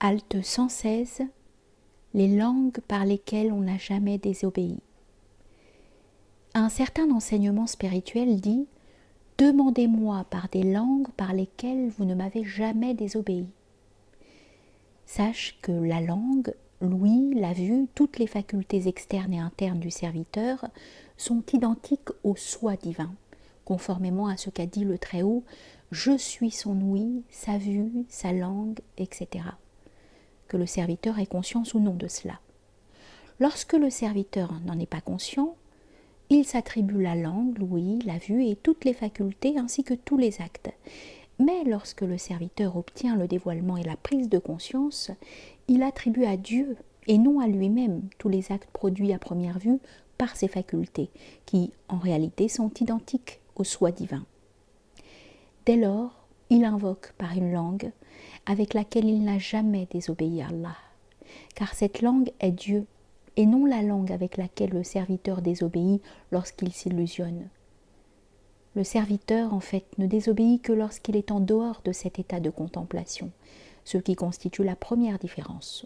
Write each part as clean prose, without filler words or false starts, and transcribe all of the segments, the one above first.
Halte 116, les langues par lesquelles on n'a jamais désobéi. Un certain enseignement spirituel dit « Demandez-moi par des langues par lesquelles vous ne m'avez jamais désobéi ». Sache que la langue, l'ouïe, la vue, toutes les facultés externes et internes du serviteur sont identiques au soi divin, conformément à ce qu'a dit le Très-Haut « Je suis son ouïe, sa vue, sa langue, etc. » Que le serviteur ait conscience ou non de cela. Lorsque le serviteur n'en est pas conscient, il s'attribue la langue, l'ouïe, la vue et toutes les facultés ainsi que tous les actes. Mais lorsque le serviteur obtient le dévoilement et la prise de conscience, il attribue à Dieu et non à lui-même tous les actes produits à première vue par ses facultés, qui en réalité sont identiques au soi divin. Dès lors, il invoque par une langue avec laquelle il n'a jamais désobéi à Allah, car cette langue est Dieu, et non la langue avec laquelle le serviteur désobéit lorsqu'il s'illusionne. Le serviteur, en fait, ne désobéit que lorsqu'il est en dehors de cet état de contemplation, ce qui constitue la première différence.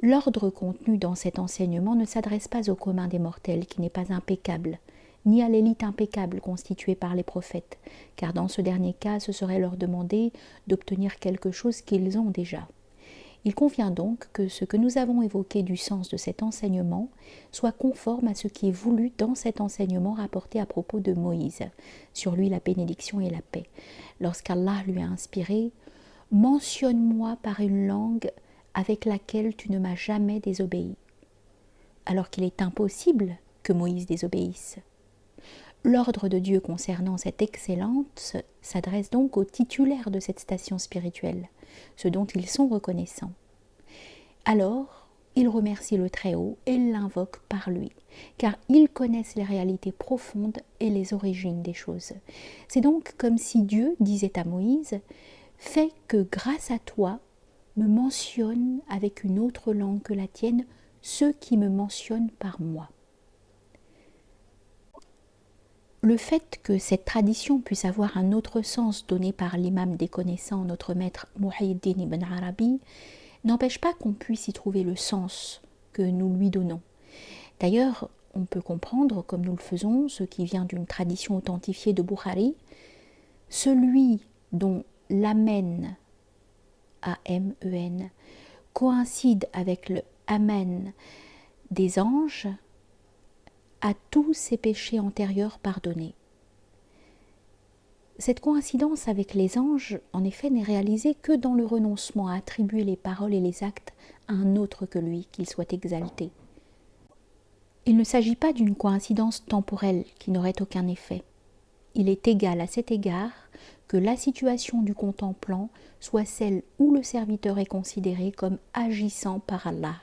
L'ordre contenu dans cet enseignement ne s'adresse pas au commun des mortels qui n'est pas impeccable, ni à l'élite impeccable constituée par les prophètes, car dans ce dernier cas, ce serait leur demander d'obtenir quelque chose qu'ils ont déjà. Il convient donc que ce que nous avons évoqué du sens de cet enseignement soit conforme à ce qui est voulu dans cet enseignement rapporté à propos de Moïse, sur lui la bénédiction et la paix, lorsqu'Allah lui a inspiré « Mentionne-moi par une langue avec laquelle tu ne m'as jamais désobéi », alors qu'il est impossible que Moïse désobéisse. L'ordre de Dieu concernant cette excellence s'adresse donc aux titulaires de cette station spirituelle, ce dont ils sont reconnaissants. Alors, ils remercient le Très-Haut et l'invoquent par lui, car ils connaissent les réalités profondes et les origines des choses. C'est donc comme si Dieu disait à Moïse « Fais que grâce à toi me mentionnent avec une autre langue que la tienne ceux qui me mentionnent par moi. » Le fait que cette tradition puisse avoir un autre sens donné par l'imam des connaissants, notre maître Muhyiddin ibn Arabi, n'empêche pas qu'on puisse y trouver le sens que nous lui donnons. D'ailleurs, on peut comprendre, comme nous le faisons, ce qui vient d'une tradition authentifiée de Bukhari, celui dont l'amen, A-M-E-N, coïncide avec le amen des anges, à tous ses péchés antérieurs pardonnés. Cette coïncidence avec les anges, en effet, n'est réalisée que dans le renoncement à attribuer les paroles et les actes à un autre que lui, qu'il soit exalté. Il ne s'agit pas d'une coïncidence temporelle qui n'aurait aucun effet. Il est égal à cet égard que la situation du contemplant soit celle où le serviteur est considéré comme agissant par Allah.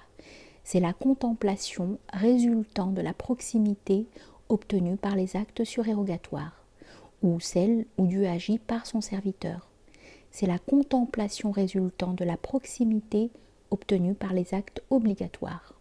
C'est la contemplation résultant de la proximité obtenue par les actes surérogatoires, ou celle où Dieu agit par son serviteur. C'est la contemplation résultant de la proximité obtenue par les actes obligatoires.